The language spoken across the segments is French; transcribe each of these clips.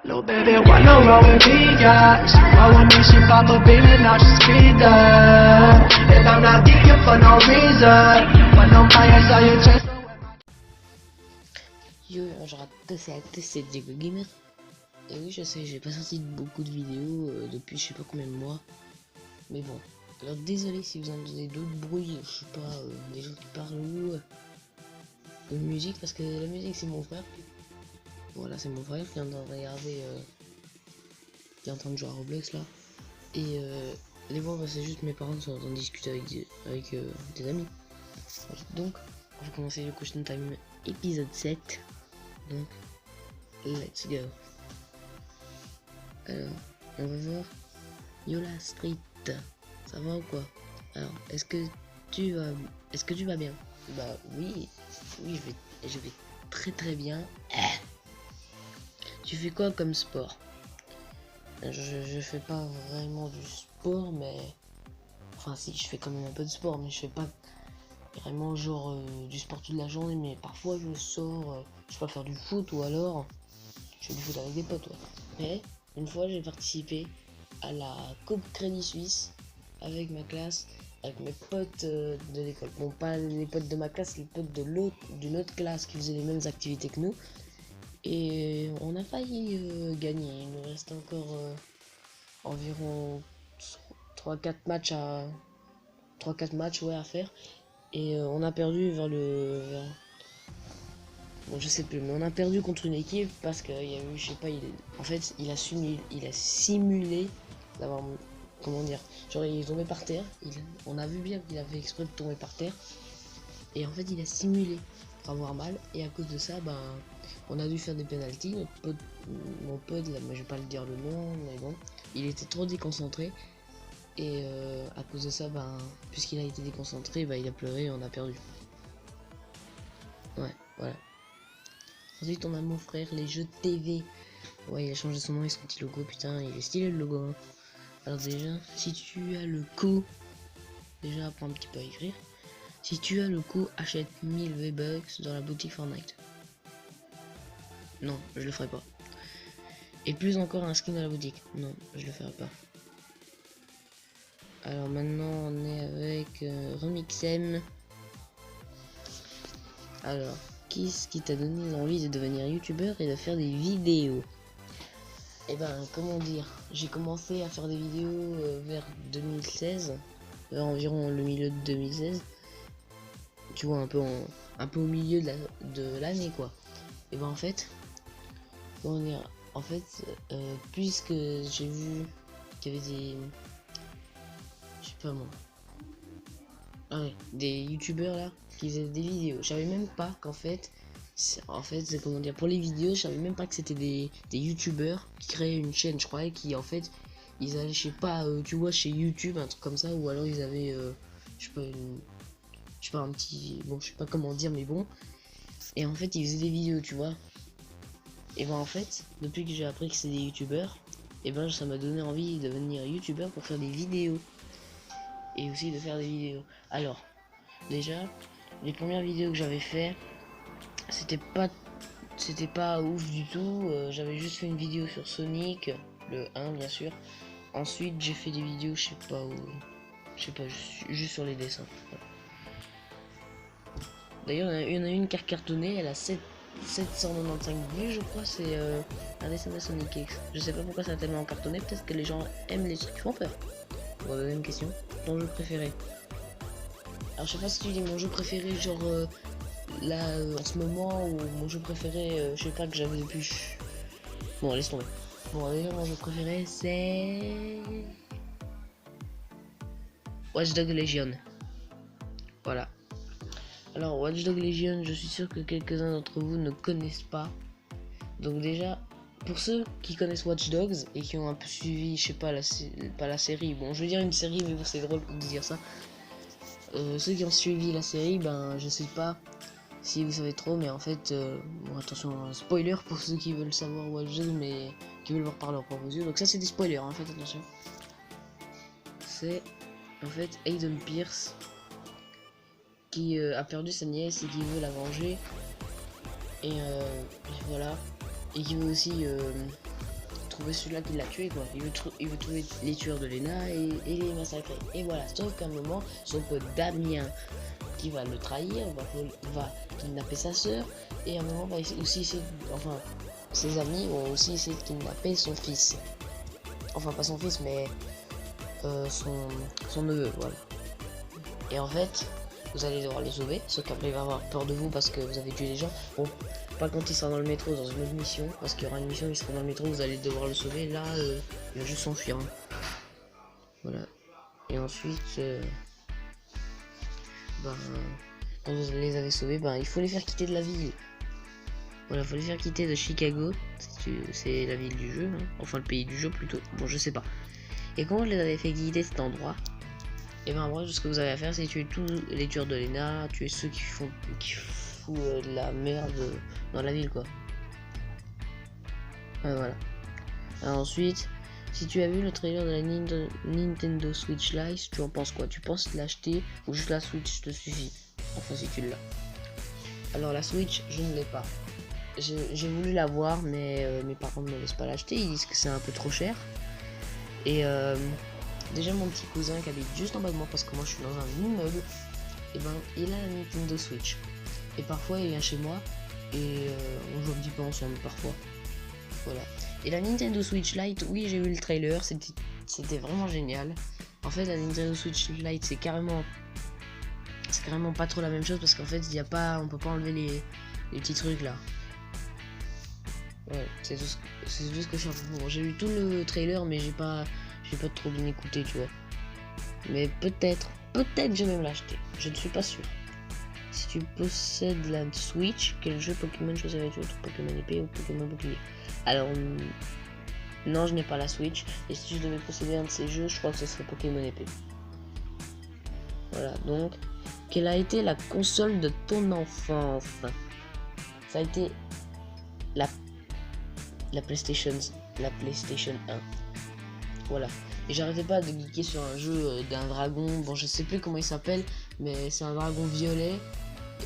Little baby, wanna roll with me, yeah. She roll with me, she pop a bean and now she speed up. And I'm not geeking for no reason. When I'm high, I saw you chase. Yo, je rate c'est Diego Gamer. Et oui, je sais, j'ai pas sorti beaucoup de vidéos depuis je sais pas combien de mois. Mais bon, alors désolé si vous entendez d'autres bruits, je sais pas, des gens qui parlent ou de musique, parce que la musique c'est mon frère. Voilà, c'est mon frère qui est en train de regarder, qui est en train de jouer à Roblox là. Et les voix, c'est juste mes parents qui sont en train de discuter avec des amis. Voilà. Donc, on va commencer le Question Time épisode 7. Donc, let's go. Alors, on va voir Yola Street. Ça va ou quoi? Alors, est-ce que tu vas bien? Bah oui, je vais très très bien. Tu fais quoi comme sport? Je fais pas vraiment du sport, mais enfin si, je fais quand même un peu de sport, mais je fais pas vraiment genre du sport toute la journée. Mais parfois je sors, je peux faire du foot ou alors je fais du foot avec des potes. Ouais. Mais une fois j'ai participé à la Coupe Crédit Suisse avec ma classe, avec mes potes de l'école. Bon, pas les potes de ma classe, les potes d'une autre classe qui faisaient les mêmes activités que nous. Et on a failli gagner. Il nous reste encore environ 3-4 matchs à faire. Et on a perdu bon, je sais plus, mais on a perdu contre une équipe parce qu'il y a eu, je sais pas, en fait, il a simulé d'avoir, comment dire, genre il est tombé par terre. On a vu bien qu'il avait exprès de tomber par terre. Et en fait, il a simulé pour avoir mal. Et à cause de ça, ben, on a dû faire des penalties. Mon pote, là, mais je vais pas le dire le nom, mais bon, il était trop déconcentré. Et à cause de ça, ben, puisqu'il a été déconcentré, ben, il a pleuré et on a perdu. Ouais, voilà. Ensuite, on a mon frère, les jeux TV. Ouais, il a changé son nom et son petit logo. Putain, il est stylé le logo. Hein. Alors déjà, si tu as le coup, déjà apprends un petit peu à écrire. Si tu as le coup, achète 1000 V-Bucks dans la boutique Fortnite. Non, je le ferai pas. Et plus encore un skin dans la boutique. Non, je le ferai pas. Alors maintenant on est avec Remixem. Alors, qu'est-ce qui t'a donné l'envie de devenir youtubeur et de faire des vidéos? Et ben, comment dire, j'ai commencé à faire des vidéos vers 2016, vers environ le milieu de 2016. Tu vois, un peu au milieu de l'année quoi. Et ben en fait, comment dire, en fait, puisque j'ai vu qu'il y avait des, je sais pas moi, ah ouais, des youtubeurs là qui faisaient des vidéos. Je savais même pas qu'en fait, c'est comment dire, pour les vidéos, je savais même pas que c'était des youtubeurs qui créaient une chaîne. Je croyais qu'ils en fait, ils allaient, je sais pas, tu vois, chez YouTube, un truc comme ça, ou alors ils avaient, je sais pas un petit, bon, je sais pas comment dire, mais bon. Et en fait, ils faisaient des vidéos, tu vois. Et ben en fait, depuis que j'ai appris que c'est des youtubeurs, et ben ça m'a donné envie de devenir youtubeur pour faire des vidéos. Et aussi de faire des vidéos. Alors, déjà, les premières vidéos que j'avais fait, c'était pas ouf du tout. J'avais juste fait une vidéo sur Sonic, le 1 bien sûr. Ensuite, j'ai fait des vidéos, je sais pas où, juste sur les dessins. Voilà. D'ailleurs, il y en a une qui a cartonné, elle a 795 vues, je crois, c'est un dessin de Sonic X. Je sais pas pourquoi ça a tellement cartonné, peut-être que les gens aiment les trucs qui font peur. Bon, deuxième question, ton jeu préféré? Alors je sais pas si tu dis mon jeu préféré genre là en ce moment, ou mon jeu préféré je sais pas, que j'avais depuis. Bon, laisse tomber. Bon, déjà mon jeu préféré c'est Watch Dogs Legion. Voilà. Alors Watch Dogs Legion, je suis sûr que quelques-uns d'entre vous ne connaissent pas. Donc déjà, pour ceux qui connaissent Watch Dogs et qui ont un peu suivi, je sais pas, pas la série, bon je veux dire une série, mais bon, c'est drôle de dire ça. Ceux qui ont suivi la série, ben je sais pas si vous savez trop, mais en fait, bon, attention, spoiler pour ceux qui veulent savoir Watch Dogs, mais qui veulent voir par leurs propres yeux. Donc ça c'est des spoilers, en fait, attention. C'est en fait Aiden Pierce qui a perdu sa nièce et qui veut la venger. Et voilà. Et qui veut aussi trouver celui-là qui l'a tué, quoi. Il veut trouver les tueurs de Lena et les massacrer. Et voilà, sauf qu'à un moment, son pote Damien, qui va le trahir, va kidnapper sa sœur, et à un moment, va aussi essayer, enfin, ses amis vont aussi essayer de kidnapper son fils. Enfin, pas son fils, mais son neveu, voilà. Et en fait, vous allez devoir les sauver, sauf qu'après il va avoir peur de vous parce que vous avez tué des gens. Bon, pas quand il sera dans le métro, dans une autre mission, parce qu'il y aura une mission, il sera dans le métro, vous allez devoir le sauver. Là, il va juste s'enfuir. Hein. Voilà. Et ensuite, quand vous les avez sauvés, il faut les faire quitter de la ville. Voilà, faut les faire quitter de Chicago. C'est la ville du jeu, hein. Enfin le pays du jeu plutôt. Bon, je sais pas. Et quand vous les avez fait quitter cet endroit, et ben après, ce que vous avez à faire, c'est tuer tous les tueurs de Lena, tuer ceux qui foutent de la merde dans la ville, quoi. Voilà. Alors, ensuite, si tu as vu le trailer de la Nintendo Switch Lite, tu en penses quoi? Tu penses l'acheter ou juste la Switch te suffit? Enfin, si tu l'as. Alors, la Switch, je ne l'ai pas. J'ai voulu l'avoir, mais mes parents ne me laissent pas l'acheter. Ils disent que c'est un peu trop cher. Et déjà, mon petit cousin qui habite juste en bas de moi, parce que moi je suis dans un immeuble, et ben il a la Nintendo Switch. Et parfois il vient chez moi et on joue un petit peu ensemble parfois. Voilà. Et la Nintendo Switch Lite, oui, j'ai vu le trailer, c'était vraiment génial. En fait, la Nintendo Switch Lite, c'est carrément pas trop la même chose parce qu'en fait, on peut pas enlever les petits trucs là. Ouais, c'est tout ce que je suis. Bon, j'ai vu tout le trailer, mais j'ai pas trop bien écouté, tu vois. Mais peut-être je vais même l'acheter. Je ne suis pas sûr. Si tu possèdes la Switch, quel jeu Pokémon choisirais-tu entre Pokémon épée ou Pokémon bouclier? Alors, non, je n'ai pas la Switch. Et si je devais posséder un de ces jeux, je crois que ce serait Pokémon épée. Voilà, donc, quelle a été la console de ton enfance? Ça a été la PlayStation 1. Voilà. Et j'arrêtais pas de geeker sur un jeu d'un dragon. Bon, je sais plus comment il s'appelle, mais c'est un dragon violet.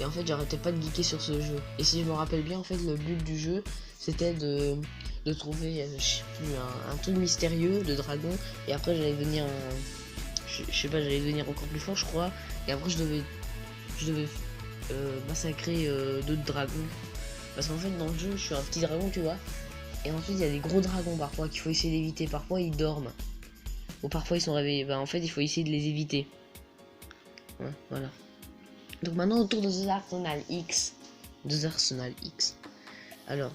Et en fait, j'arrêtais pas de geeker sur ce jeu. Et si je me rappelle bien, en fait, le but du jeu, c'était de trouver, je sais plus, un truc mystérieux de dragon. Et après, j'allais devenir j'allais devenir encore plus fort, je crois. Et après, je devais massacrer d'autres dragons. Parce qu'en fait, dans le jeu, je suis un petit dragon, tu vois. Et ensuite, il y a des gros dragons parfois qu'il faut essayer d'éviter. Parfois, ils dorment. Ou parfois, ils sont réveillés. En fait, il faut essayer de les éviter. Ouais, voilà. Donc maintenant, autour de The Arsenal X. Alors,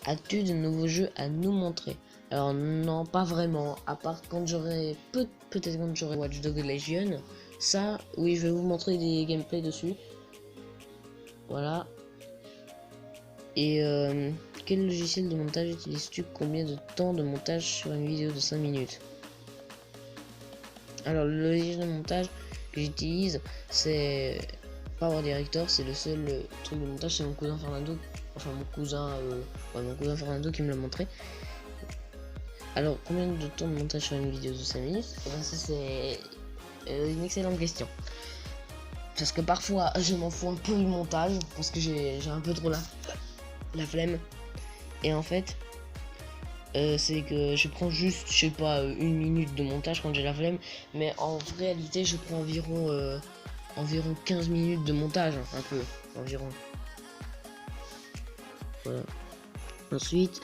as-tu de nouveaux jeux à nous montrer? Alors, non, pas vraiment. À part quand j'aurai... Peut-être quand j'aurai Watch Dogs Legion. Ça, oui, je vais vous montrer des gameplays dessus. Voilà. Et quel logiciel de montage utilises-tu? Combien de temps de montage sur une vidéo de 5 minutes? Alors le logiciel de montage que j'utilise, c'est Power Director, c'est le seul truc de montage, c'est mon cousin Fernando, enfin mon cousin Fernando qui me l'a montré. Alors combien de temps de montage sur une vidéo de 5 minutes? Et ben ça c'est une excellente question. Parce que parfois je m'en fous un peu du montage, parce que j'ai un peu trop la flemme. Et en fait c'est que je prends juste, je sais pas, 1 minute de montage quand j'ai la flemme, mais en réalité je prends environ 15 minutes de montage, un peu, environ. Voilà. Ensuite,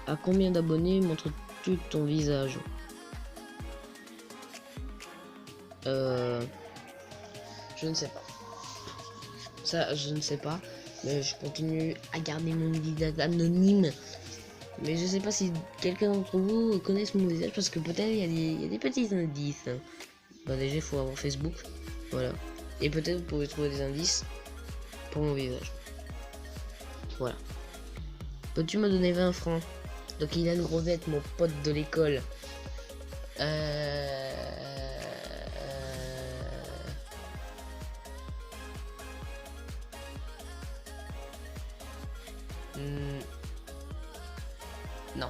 à combien d'abonnés montres-tu ton visage? Je ne sais pas. Ça, je ne sais pas. Mais je continue à garder mon visage anonyme. Mais je sais pas si quelqu'un d'entre vous connaisse mon visage, parce que peut-être il y a des petits indices. Bah déjà il faut avoir Facebook. Voilà. Et peut-être vous pouvez trouver des indices pour mon visage. Voilà. Peux-tu me donner 20 francs? Donc il a une Rosette, mon pote de l'école. Non.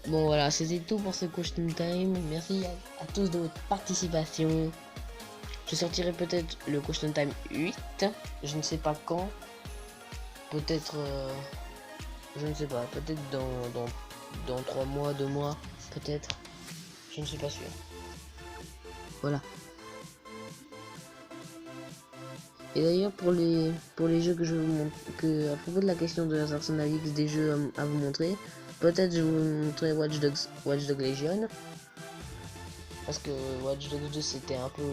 Bon voilà, c'était tout pour ce question time. Merci à tous de votre participation. Je sortirai peut-être le question time 8. Je ne sais pas quand. Peut-être Je ne sais pas, peut-être dans 3 mois, 2 mois, peut-être. Je ne suis pas sûr. Voilà. Et d'ailleurs pour les jeux que je vous montre, à propos de la question de Arsenal X des jeux à vous montrer, peut-être je vais vous montrer Watch Dogs Legion. Parce que Watch Dogs 2 c'était un peu...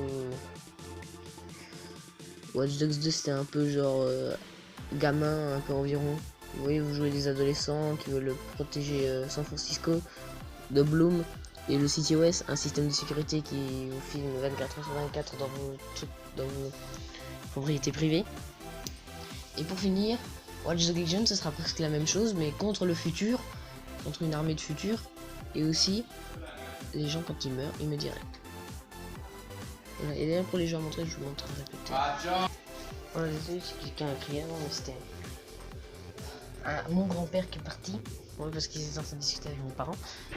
Watch Dogs 2 c'était un peu genre gamin, un peu environ. Vous voyez, vous jouez des adolescents qui veulent protéger San Francisco de Bloom et le City West, un système de sécurité qui vous filme 24h/24 dans vos propriétés privées. Et pour finir, Watch Dogs Legion, ce sera presque la même chose, mais contre le futur, contre une armée de futur, et aussi les gens quand ils meurent, ils me direct. Voilà, et d'ailleurs pour les jeux à montrer, je vous montrerai peut-être. Voilà, désolé si quelqu'un a crié avant, mais c'était mon grand-père qui est parti. Ouais, parce qu'ils étaient en train de discuter avec mes parents.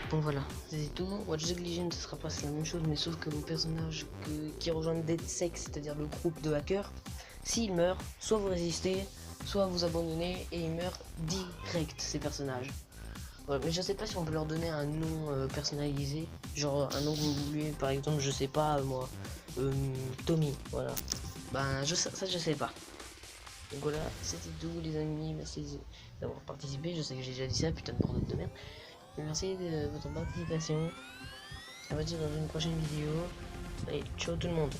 Bon voilà, c'est tout. Watch Dogs Legion, ce sera pas la même chose, mais sauf que vos personnages qui rejoignent DeadSec, c'est-à-dire le groupe de hackers, s'ils meurent, soit vous résistez, soit vous abandonnez et ils meurent direct, ces personnages. Voilà, mais je sais pas si on peut leur donner un nom personnalisé, genre un nom que vous voulez, par exemple, je sais pas moi, Tommy, voilà. Ben ça je sais pas. Donc voilà, c'était tout les amis, merci d'avoir participé, je sais que j'ai déjà dit ça, putain de bordel de merde. Mais merci de votre participation, on va dire dans une prochaine vidéo, allez, ciao tout le monde.